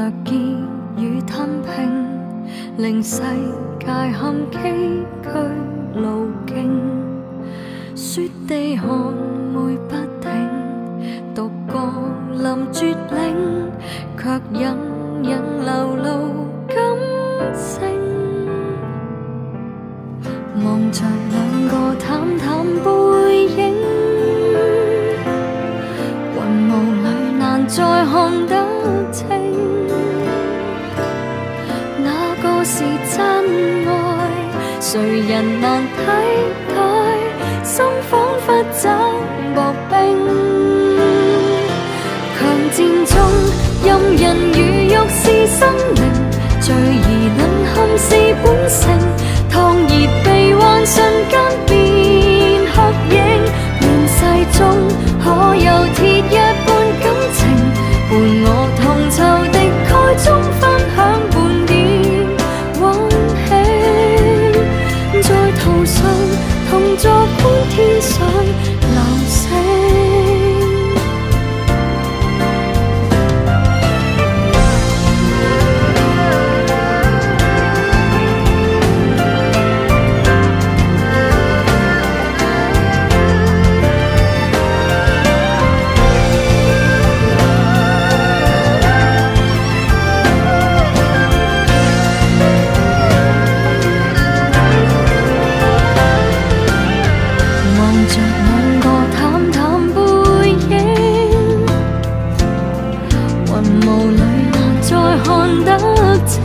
略見與吞平，令世界坎崎嶇路徑。雪地寒梅不停，獨個臨絕嶺，卻隱隱流露感性。望着兩個淡淡背影，雲霧裏難再看得清，哪個是真愛？誰人難替代？心彷彿找薄冰，強戰中任人魚肉是生靈，最宜能堪是本性。燙熱臂彎瞬間變黑影，亂世中可有鐵一般感情，伴我同仇敵愾中分享半點溫馨，在途上同坐觀天上流星。霧裏難再看得清，